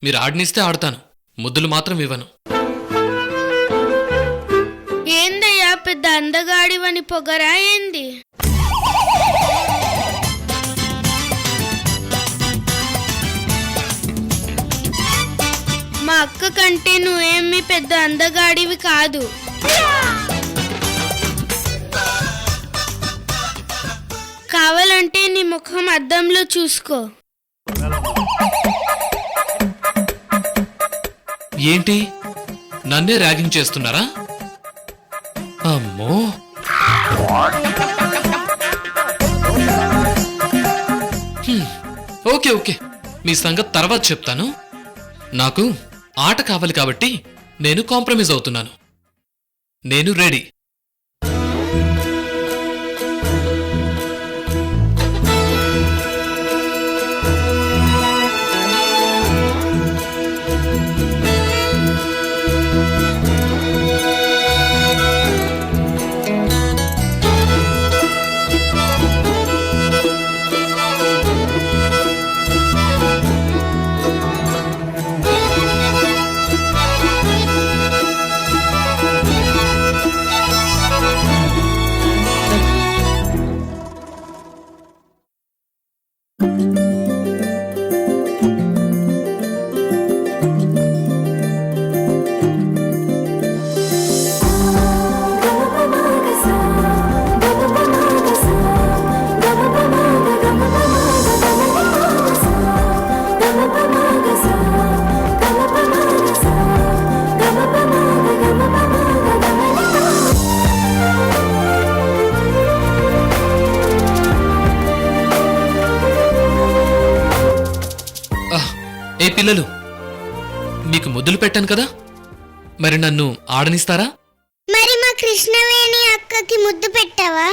మీరు ఆడనిస్తే ఆడతాను, ముద్దులు మాత్రం ఇవ్వను. ఏందయ్యా పెద్ద అందగాడివని పొగరా ఏంది? మా అక్క కంటే నువ్వేమీ పెద్ద అందగాడివి కాదు. కావాలంటే నీ ముఖం అద్దంలో చూసుకో. ఏంటి, నన్నే ర్యాగింగ్ చేస్తున్నారా? అమ్మో, ఓకే ఓకే, మీ సంగతి తర్వాత చెప్తాను. నాకు ఆట కావాలి కాబట్టి నేను కాంప్రమైజ్ అవుతున్నాను. నేను రెడీ. ఏ పిల్లలు, మీకు ముద్దులు పెట్టాను కదా, మరి నన్ను ఆడనిస్తారా? మరి మా కృష్ణవేణి అక్కకి ముద్దు పెట్టావా?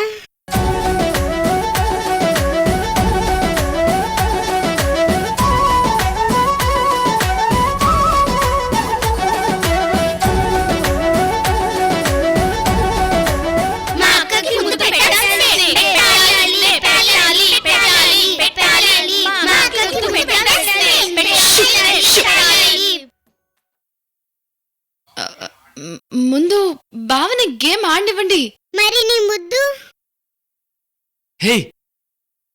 ముందు బావని గేమ్ ఆడివ్వండి. మరి నీ ముద్దు? హే,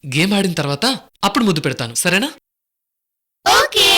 గేమ్ ఆడిన తర్వాత అప్పుడు ముద్దు పెడతాను, సరేనా? Okay.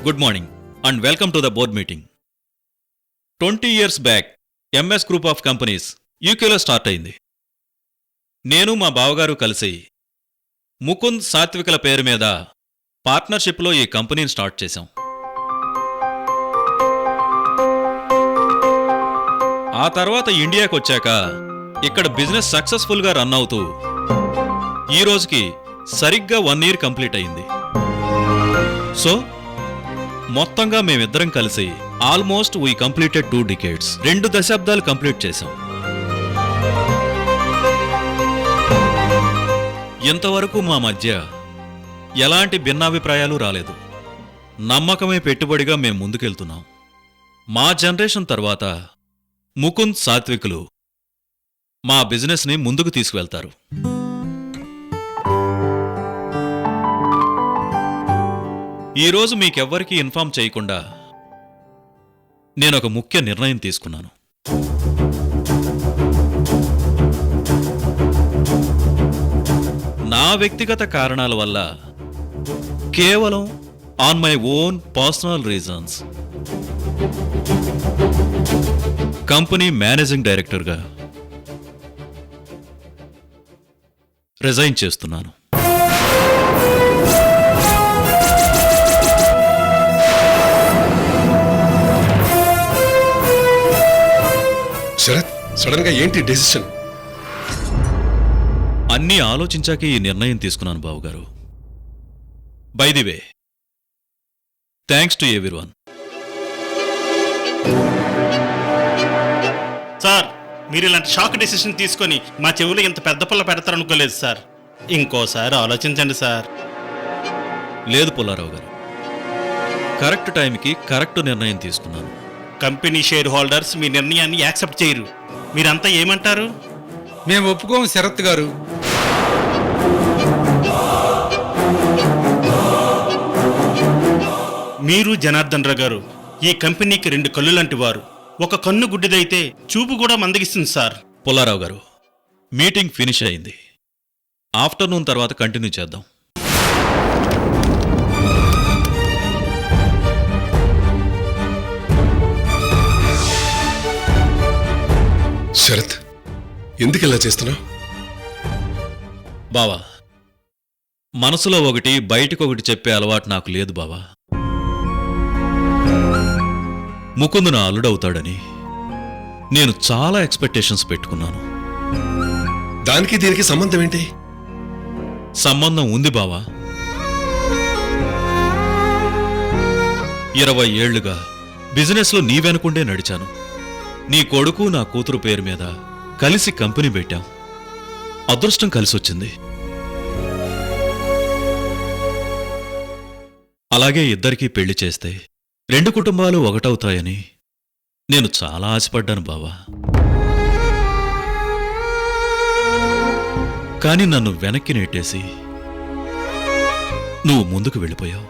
Good morning and welcome to the board meeting. 20 years back, MS Group of Companies UKలో స్టార్ట్ అయింది. నేను మా బావగారు కలిసి ముకుంద్ సాత్వికల పేరు మీద పార్ట్నర్షిప్లో ఈ కంపెనీని స్టార్ట్ చేశాం. ఆ తర్వాత ఇండియాకు వచ్చాక ఇక్కడ బిజినెస్ సక్సెస్ఫుల్గా రన్ అవుతూ ఈ రోజుకి సరిగ్గా 1 year కంప్లీట్ అయింది. సో మొత్తంగా మేమిద్దరం కలిసి ఆల్మోస్ట్ వీ కంప్లీటెడ్ 2 decades, 2 దశాబ్దాలు కంప్లీట్ చేశాం. ఇంతవరకు మా మధ్య ఎలాంటి భిన్నాభిప్రాయాలు రాలేదు. నమ్మకమే పెట్టుబడిగా మేం ముందుకెళ్తున్నాం. మా జనరేషన్ తర్వాత ముకుంద్, సాత్వికులు మా బిజినెస్ని ముందుకు తీసుకువెళ్తారు. ఈరోజు మీకెవ్వరికీ ఇన్ఫార్మ్ చేయకుండా నేనొక ముఖ్య నిర్ణయం తీసుకున్నాను. నా వ్యక్తిగత కారణాల వల్ల, కేవలం on my own personal reasons, company managing డైరెక్టర్గా రిజైన్ చేస్తున్నాను. శరత్, సడన్ గా ఏంటి డెసిషన్? అన్నీ ఆలోచించాకే ఈ నిర్ణయం తీసుకున్నాను బావుగారు. By the way, thanks to everyone. Sir, మీరు ఇలాంటి షాక్ డెసిషన్ తీసుకొని మా చెవులో ఇంత పెద్ద పుల్ల పెడతారనుకోలేదు సార్. ఇంకోసారి ఆలోచించండి సార్. లేదు పుల్లారావు గారు, కరెక్ట్ టైంకి కరెక్ట్ నిర్ణయం తీసుకున్నాను. కంపెనీ షేర్ హోల్డర్స్ మీ నిర్ణయాన్ని యాక్సెప్ట్ చేయరు. మీరంతా ఏమంటారు? మేము ఒప్పుకోం శరత్ గారు. మీరు జనార్దన్ రావు గారు ఈ కంపెనీకి 2 కళ్ళు లాంటి వారు. ఒక కన్ను గుడ్డిదైతే చూపు కూడా మందగిస్తుంది సార్. పుల్లారావు గారు, మీటింగ్ ఫినిష్ అయింది. ఆఫ్టర్నూన్ తర్వాత కంటిన్యూ చేద్దాం. శరత్, ఎందుకు ఇలా చేస్తున్నావు? బావా, మనసులో ఒకటి బయటకొకటి చెప్పే అలవాటు నాకు లేదు బావా. ముకుందు నా అల్లుడవుతాడని నేను చాలా ఎక్స్పెక్టేషన్స్ పెట్టుకున్నాను. దానికి దీనికి సంబంధం ఏంటి? సంబంధం ఉంది బావా. 20 ఏళ్లుగా బిజినెస్లో నీ వెనుకుండే నడిచాను. నీ కొడుకు, నా కూతురు పేరు మీద కలిసి కంపెనీ పెట్టాం. అదృష్టం కలిసొచ్చింది. అలాగే ఇద్దరికీ పెళ్లి చేస్తే 2 కుటుంబాలు ఒకటవుతాయని నేను చాలా ఆశపడ్డాను బావా. కాని నన్ను వెనక్కి నెట్టేసి నువ్వు ముందుకు వెళ్ళిపోయావు.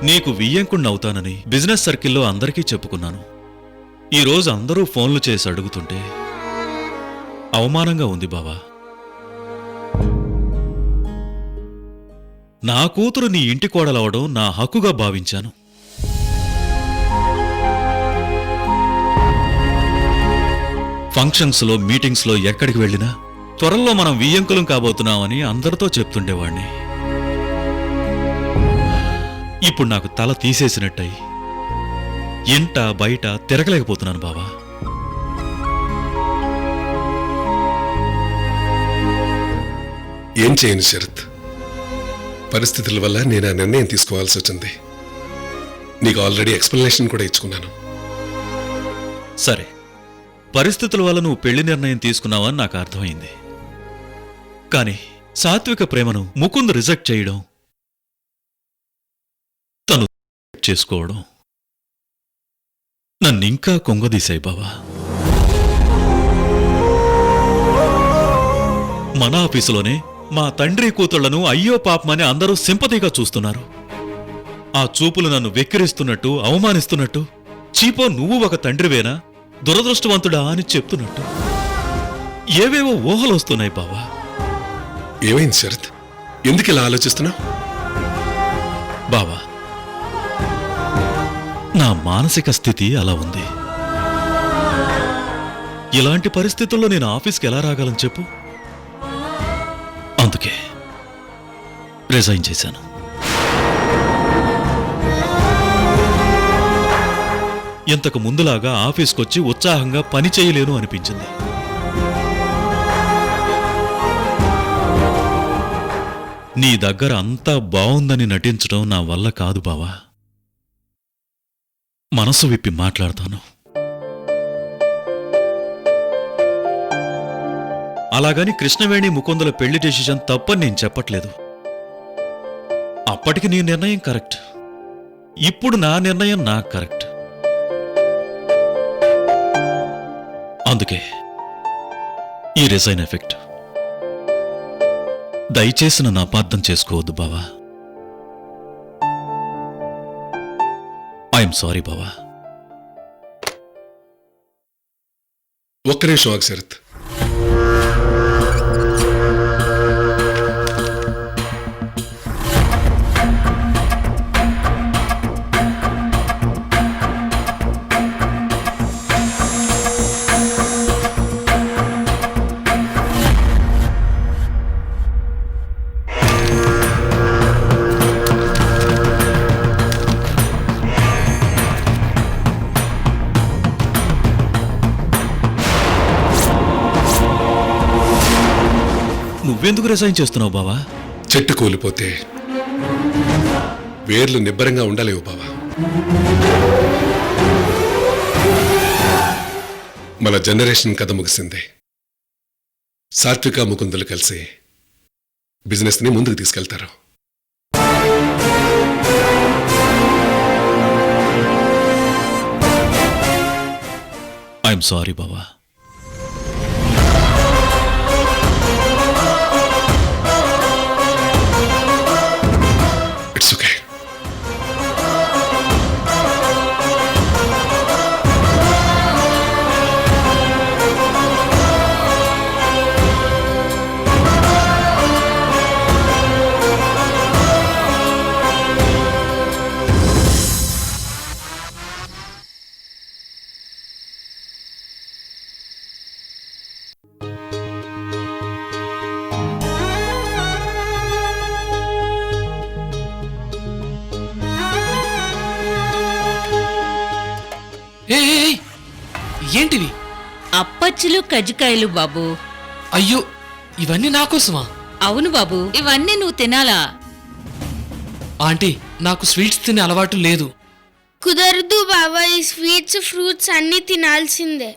నీకు వియ్యంకుణ్ణవుతానని బిజినెస్ సర్కిల్లో అందరికీ చెప్పుకున్నాను. ఈరోజు అందరూ ఫోన్లు చేసి అడుగుతుంటే అవమానంగా ఉంది బావా. నా కూతురు నీ ఇంటి కోడలవడం నా హక్కుగా భావించాను. ఫంక్షన్స్లో, మీటింగ్స్లో ఎక్కడికి వెళ్ళినా త్వరలో మనం వియ్యంకులం కాబోతున్నామని అందరితో చెప్తుండేవాణ్ణి. ఇప్పుడు నాకు తల తీసేసినట్టయి ఇంట బయట తిరగలేకపోతున్నాను బావా. ఏం చేయను శరత్, పరిస్థితుల వల్ల నేను ఆ నిర్ణయం తీసుకోవాల్సి వచ్చింది. నీకు ఆల్రెడీ ఎక్స్ప్లెనేషన్ కూడా ఇచ్చుకున్నాను. సరే, పరిస్థితుల వల్ల నువ్వు పెళ్లి నిర్ణయం తీసుకున్నావని నాకు అర్థమైంది. కాని సాత్విక ప్రేమను ముకుంద్ రిజెక్ట్ చేయడం, తను చేసుకోవడం నన్నింకా కొంగదీశాయి బావా. మన ఆఫీసులోనే మా తండ్రి కూతుళ్లను అయ్యో పాపమని అందరూ సింపతిగా చూస్తున్నారు. ఆ చూపులు నన్ను వెక్కిరిస్తున్నట్టు, అవమానిస్తున్నట్టు, చీపో నువ్వు ఒక తండ్రివేనా, దురదృష్టవంతుడా అని చెప్తున్నట్టు ఏవేవో ఊహలొస్తున్నాయి బావా. ఏమైంది శరత్? ఎందుకు ఇలా ఆలోచిస్తున్నావు? బావా, నా మానసిక స్థితి అలా ఉంది. ఇలాంటి పరిస్థితుల్లో నేను ఆఫీస్కి ఎలా రాగలను చెప్పు? అందుకే రిజైన్ చేశాను. ఇంతకు ముందులాగా ఆఫీస్కొచ్చి ఉత్సాహంగా పని చేయలేను అనిపించింది. నీ దగ్గర అంతా బావుందని నటించడం నా వల్ల కాదు బావా. మనసు విప్పి మాట్లాడతాను. అలాగని కృష్ణవేణి ముకుందుల పెళ్లి డెసిషన్ తప్పని నేను చెప్పట్లేదు. అప్పటికి నీ నిర్ణయం కరెక్ట్, ఇప్పుడు నా నిర్ణయం నాకు కరెక్ట్. అందుకే ఈ రిజైన్ ఎఫెక్ట్. దయచేసి నన్ను అపార్థం చేసుకోవద్దు బావా. ఐఎమ్ సారీ బావా. ఒక్క నిమిషం ఆగు శరత్. నువ్వెందుకు రిజైన్ చేస్తున్నావు బావా? చెట్టు కూలిపోతే వేర్లు నిబ్బరంగా ఉండలేవు బావా. మన జనరేషన్ కథ ముగిసింది. సాత్విక ముకుందులు కలిసి బిజినెస్ని ముందుకు తీసుకెళ్తారు. ఐఎమ్ సారీ బావా. It's okay. ఏయ్, ఏంటివి? అప్పచ్చులు కజ్జికాయలు బాబు. అయ్యో, ఇవన్నీ నా కోసమా? అవును బాబు, ఇవన్నీ నువ్వు తినాలా? ఆంటీ, నాకు స్వీట్స్ తినే అలవాటు లేదు. కుదరదు బాబా, ఈ స్వీట్స్ ఫ్రూట్స్ అన్ని తినాల్సిందే.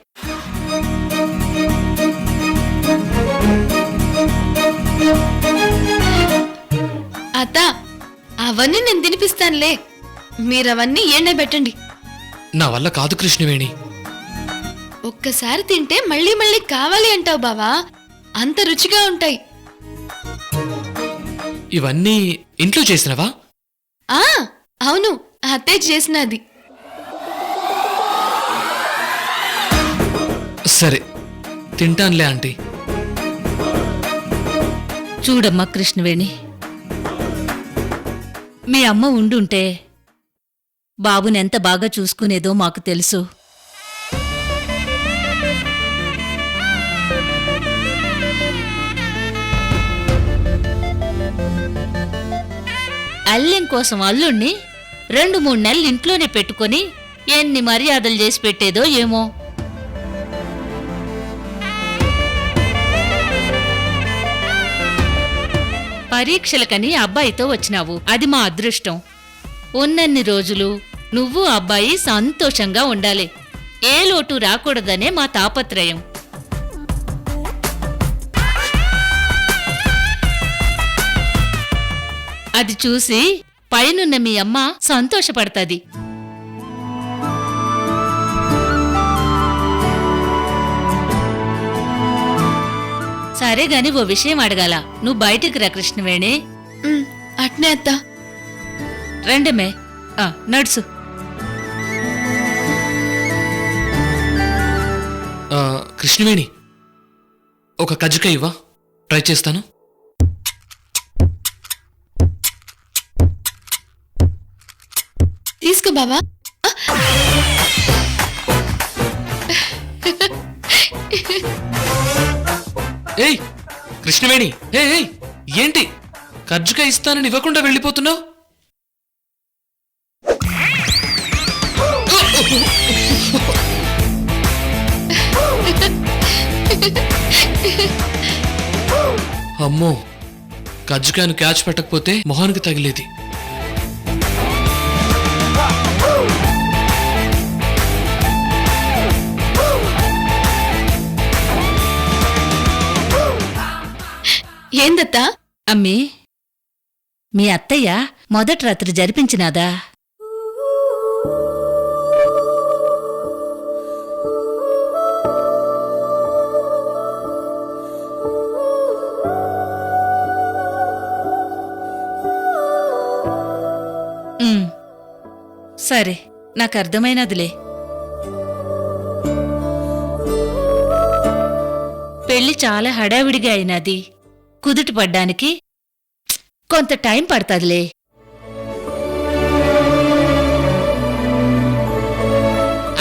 అత్త, అవన్నీ నేను తినిపిస్తానులే, మీరవన్నీ ఎండబెట్టండి. నా వల్ల కాదు కృష్ణవేణి. ఒక్కసారి తింటే మళ్ళీ మళ్ళీ కావాలి అంటావు బావా, అంత రుచిగా ఉంటాయి. ఇవన్నీ ఇంట్లో చేసినవా? ఆ అవును, అత్తే చేసినది. సరే, తింటానులే ఆంటీ. చూడమ్మా కృష్ణవేణి, మీ అమ్మ ఉండుంటే బాబునెంత బాగా చూసుకునేదో మాకు తెలుసు. అల్లెం కోసం అల్లుణ్ణి 2-3 నెలలు ఇంట్లోనే పెట్టుకొని ఎన్ని మర్యాదలు చేసి పెట్టేదో ఏమో. పరీక్షలకని అబ్బాయితో వచ్చినావు, అది మా అదృష్టం. ఉన్నన్ని రోజులు నువ్వు అబ్బాయి సంతోషంగా ఉండాలి, ఏ లోటు రాకూడదనే మా తాపత్రయం. అది చూసి పైనున్న మీ అమ్మ సంతోషపడతది. సరే గాని ఓ విషయం అడగాల, నువ్వు బయటికి రా కృష్ణవేణి. అట్నే అత్త. రండమే, నడుసు. కృష్ణవేణి, ఒక కజ్జికాయ ఇవ్వా, ట్రై చేస్తాను. తీసుకో బావా. ఏయ్ కృష్ణవేణి, ఏయ్ ఏంటి కజ్జికాయ ఇస్తానని ఇవ్వకుండా వెళ్ళిపోతున్నావు? అమ్మో, కజ్జికాయను క్యాచ్ పెట్టకపోతే మొహానికి తగిలేది. ఏందత్తా? అమ్మీ, మీ అత్తయ్య మొదటి రాత్రి జరిపించినాదా? ఉమ్, సరే, నాకు అర్థమైనదిలే. పెళ్లి చాలా హడావిడిగా అయినది. కుదుట పడ్డానికి కొంత టైం పడుతుందిలే.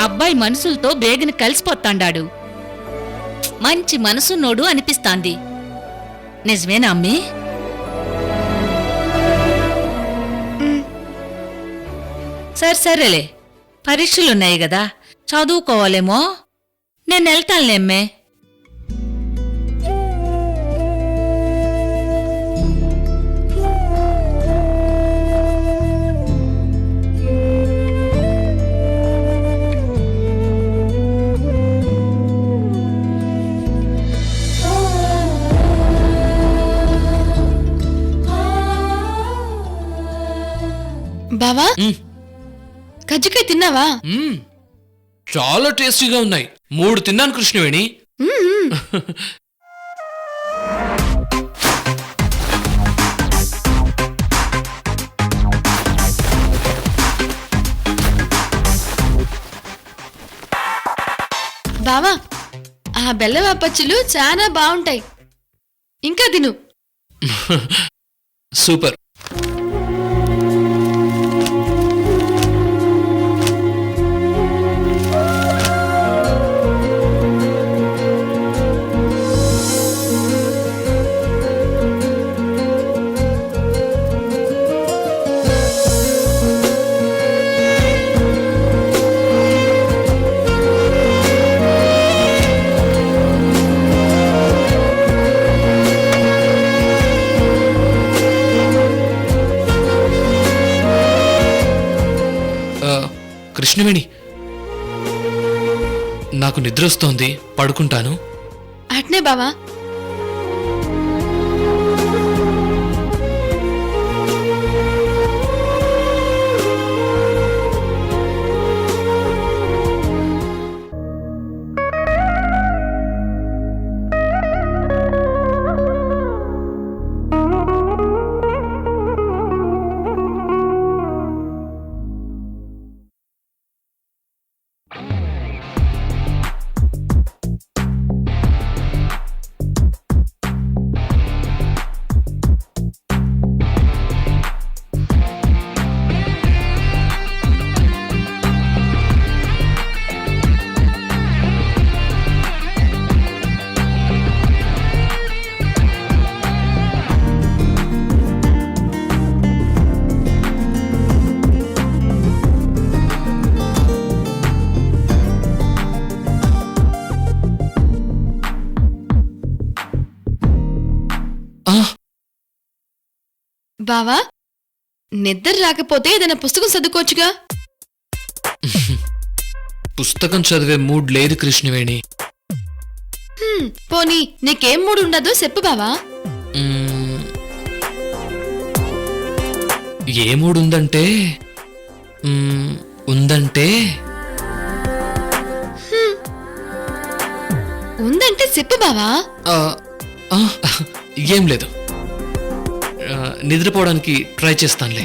అబ్బాయి మనసులతో బేగన కలిసిపోతాండాడు. మంచి మనసున్నోడు అనిపిస్తాంది. నిజమేనా అమ్మీ? సరేలే, పరీక్షలున్నాయి గదా, చదువుకోవాలేమో. నేను వెళ్తానులేమ్మే. బావా, మ్. కజ్జికాయ తిన్నావా? చాలా టేస్టీగా ఉన్నాయి. 3 తిన్నాను కృష్ణవేణి. బావా, ఆ బెల్లం అప్పచ్చులు చాలా బాగుంటాయి. ఇంకా తిను. సూపర్. కృష్ణవేణి, నాకు నిద్ర వస్తోంది, పడుకుంటాను. అట్నే బావా. బావా, నిద్ర రాకపోతే ఏదైనా పుస్తకం చదువుకోవచ్చుగా. పుస్తకం చదివే మూడ్ లేదు కృష్ణవేణి. పోనీ నీకేం మూడు ఉండదో చెప్పు బావా. ఏ మూడ్ ఉందంటే ఉందంటే చెప్పు బావా. ఏం లేదు, నిద్రపోవడానికి ట్రై చేస్తానులే.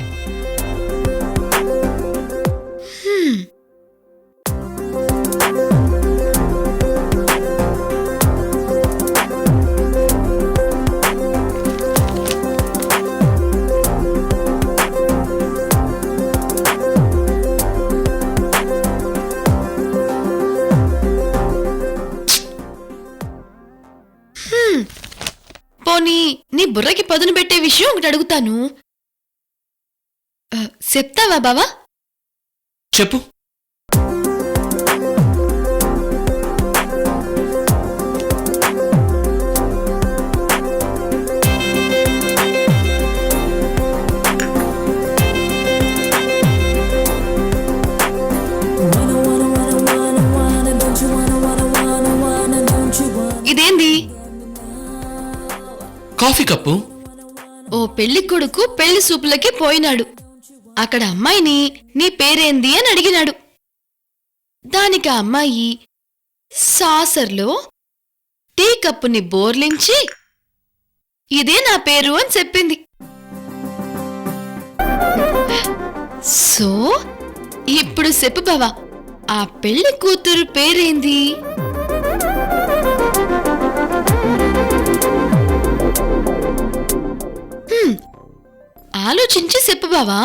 పోనీ నీ బుర్రకి పదును పెట్టే విషయం ఒకటి అడుగుతాను, చెప్తావా బావా? చెప్పు. Coffee cup. ఓ పెళ్లి కొడుకు పెళ్లి సూపులకి పోయినాడు. అక్కడ అమ్మాయిని నీ పేరేంది అని అడిగినాడు. దానికి ఆ అమ్మాయి సాసర్లో టీ కప్పుని బోర్లించి ఇదే నా పేరు అని చెప్పింది. సో ఇప్పుడు చెప్పు బావా, ఆ పెళ్లి కూతురు పేరేంది? ఆలోచించి చెప్పు బావా.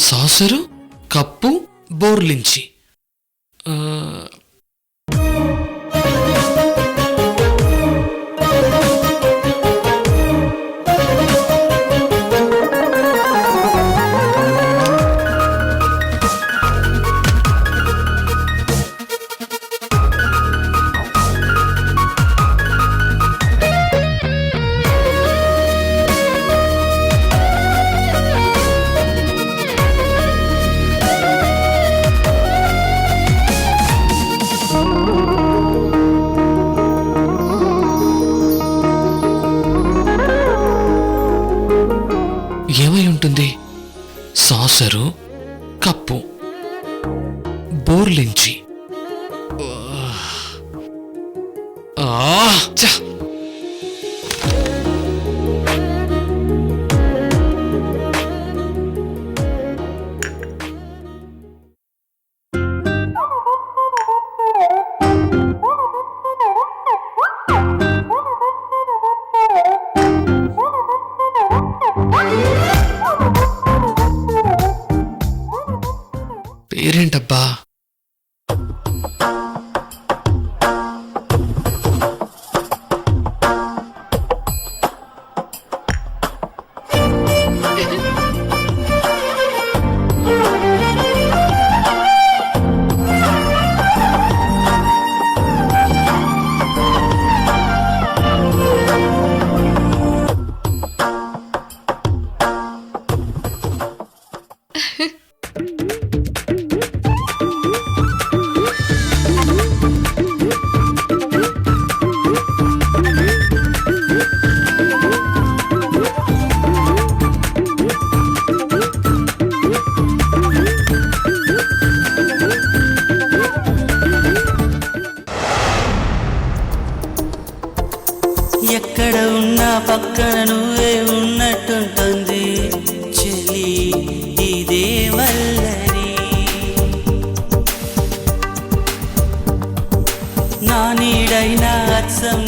సాసరు కప్పు బోర్లించి. ఆ, ఏమై ఉంటుంది? సాసరు కప్పు బోర్లించి. ఛ! పేరేంటబ్బా? ఎక్కడ ఉన్నా పక్కన నువ్వే ఉన్నట్టుంటుంది చెలి, ఇదే వల్లరి. నా నీడైనా అచ్చం